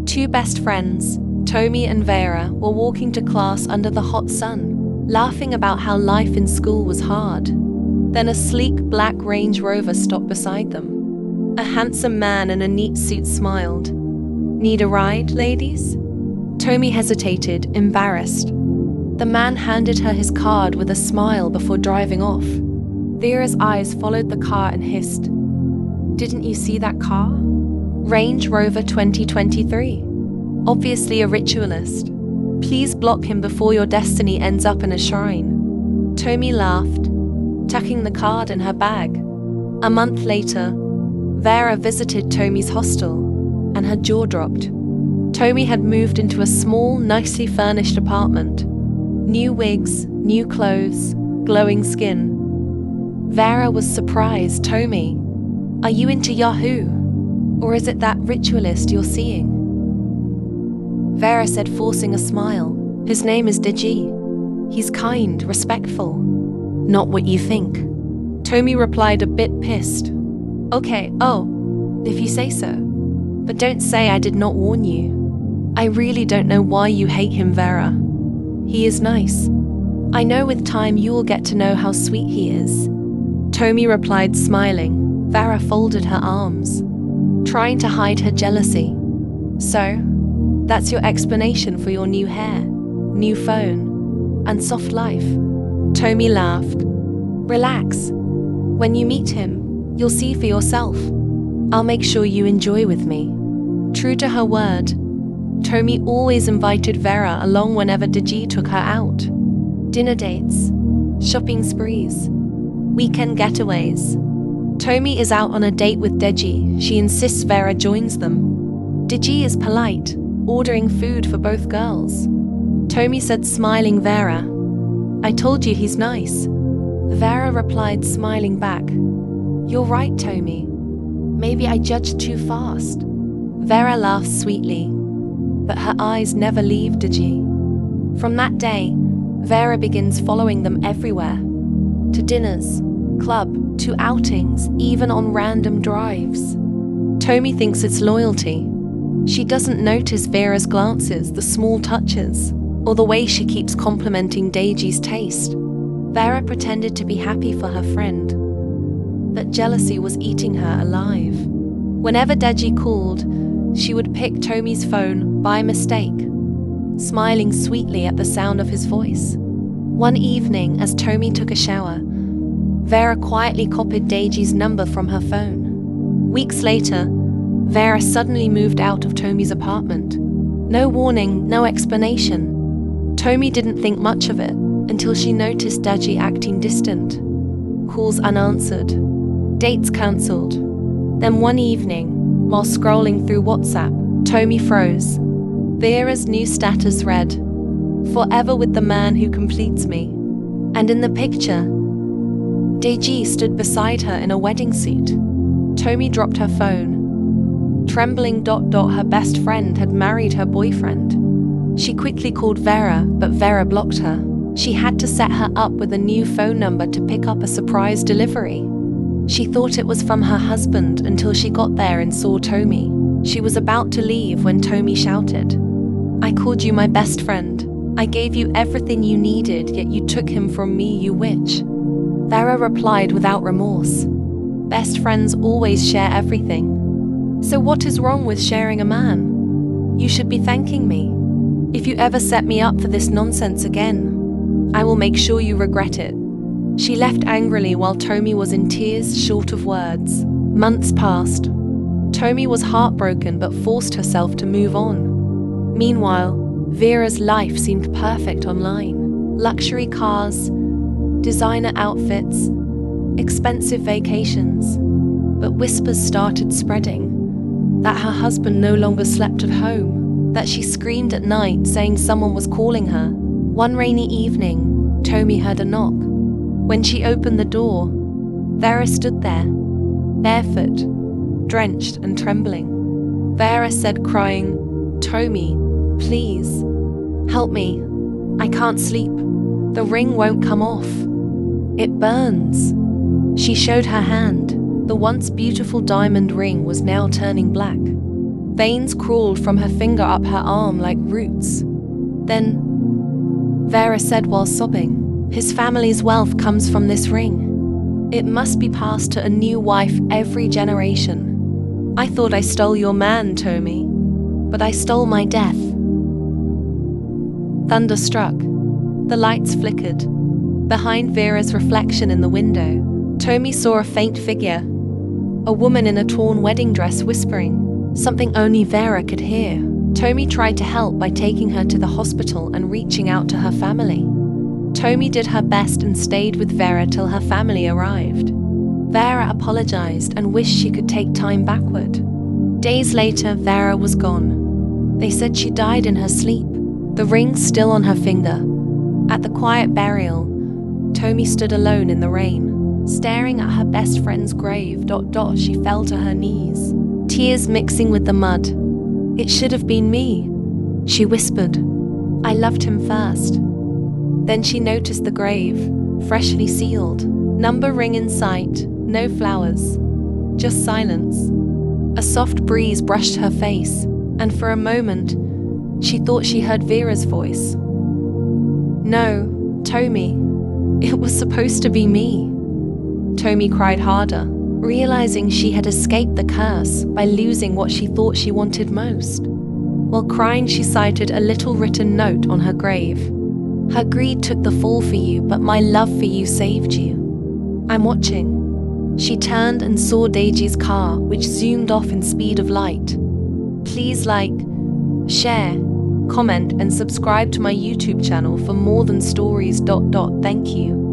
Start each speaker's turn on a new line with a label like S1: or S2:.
S1: Two best friends, Tommy and Vera, were walking to class under the hot sun, laughing about how life in school was hard. Then a sleek black Range Rover stopped beside them. A handsome man in a neat suit smiled. "Need a ride, ladies?" Tommy hesitated, embarrassed. The man handed her his card with a smile before driving off. Vera's eyes followed the car and hissed, "Didn't you see that car? Range Rover 2023. Obviously a ritualist. Please block him before your destiny ends up in a shrine." Tommy laughed, tucking the card in her bag. A month later, Vera visited Tommy's hostel, and her jaw dropped. Tommy had moved into a small, nicely furnished apartment. New wigs, new clothes, glowing skin. Vera was surprised. "Tommy, are you into Yahoo? Or is it that ritualist you're seeing?" Vera said, forcing a smile, "His name is Deji. He's kind, respectful. Not what you think." Tommy replied, a bit pissed. "Okay, if you say so. But don't say I did not warn you. I really don't know why you hate him, Vera. He is nice. I know with time you will get to know how sweet he is." Tommy replied, smiling. Vera folded her arms, trying to hide her jealousy. "So, that's your explanation for your new hair, new phone, and soft life?" Tommy laughed. "Relax. When you meet him, you'll see for yourself. I'll make sure you enjoy with me." True to her word, Tommy always invited Vera along whenever Deji took her out. Dinner dates, shopping sprees, weekend getaways. Tommy is out on a date with Deji. She insists Vera joins them. Deji is polite, ordering food for both girls. Tommy said, smiling, "Vera, I told you he's nice." Vera replied, smiling back, "You're right, Tommy. Maybe I judged too fast." Vera laughed sweetly, but her eyes never leave Deji. From that day, Vera begins following them everywhere. To dinners, club, to outings, even on random drives. Tommy thinks it's loyalty. She doesn't notice Vera's glances, the small touches, or the way she keeps complimenting Deji's taste. Vera pretended to be happy for her friend, but jealousy was eating her alive. Whenever Deji called, she would pick Tommy's phone by mistake, smiling sweetly at the sound of his voice. One evening, as Tommy took a shower, Vera quietly copied Deji's number from her phone. Weeks later, Vera suddenly moved out of Tommy's apartment. No warning, no explanation. Tommy didn't think much of it until she noticed Deji acting distant. Calls unanswered, dates cancelled. Then one evening, while scrolling through WhatsApp, Tommy froze. Vera's new status read, "Forever with the man who completes me." And in the picture, Deji stood beside her in a wedding suit. Tommy dropped her phone. Trembling. Her best friend had married her boyfriend. She quickly called Vera, but Vera blocked her. She had to set her up with a new phone number to pick up a surprise delivery. She thought it was from her husband until she got there and saw Tommy. She was about to leave when Tommy shouted, "I called you my best friend. I gave you everything you needed, yet you took him from me, you witch." Vera replied without remorse, "Best friends always share everything. So what is wrong with sharing a man? You should be thanking me. If you ever set me up for this nonsense again, I will make sure you regret it." She left angrily while Tommy was in tears, short of words. Months passed. Tommy was heartbroken but forced herself to move on. Meanwhile, Vera's life seemed perfect online. Luxury cars, designer outfits, expensive vacations. But whispers started spreading that her husband no longer slept at home, that she screamed at night saying someone was calling her. One rainy evening, Tommy heard a knock. When she opened the door, Vera stood there, barefoot, drenched and trembling. Vera said, crying, "Tommy, please, help me. I can't sleep. The ring won't come off. It burns." She showed her hand. The once beautiful diamond ring was now turning black. Veins crawled from her finger up her arm like roots. Then, Vera said while sobbing, "His family's wealth comes from this ring. It must be passed to a new wife every generation. I thought I stole your man, Tomi, but I stole my death." Thunder struck. The lights flickered. Behind Vera's reflection in the window, Tomi saw a faint figure, a woman in a torn wedding dress whispering, something only Vera could hear. Tomi tried to help by taking her to the hospital and reaching out to her family. Tomi did her best and stayed with Vera till her family arrived. Vera apologized and wished she could take time backward. Days later, Vera was gone. They said she died in her sleep, the ring still on her finger. At the quiet burial, Tomi stood alone in the rain, staring at her best friend's grave. She fell to her knees, tears mixing with the mud. "It should have been me," she whispered. "I loved him first." Then she noticed the grave, freshly sealed. Number ring in sight, no flowers, just silence. A soft breeze brushed her face, and for a moment, she thought she heard Vera's voice. "No, Tomi, it was supposed to be me." Tomi cried harder, realizing she had escaped the curse by losing what she thought she wanted most. While crying, she cited a little written note on her grave. "Her greed took the fall for you, but my love for you saved you. I'm watching." She turned and saw Deiji's car, which zoomed off in speed of light. Please like, share, comment, and subscribe to my YouTube channel for more than stories. Thank you.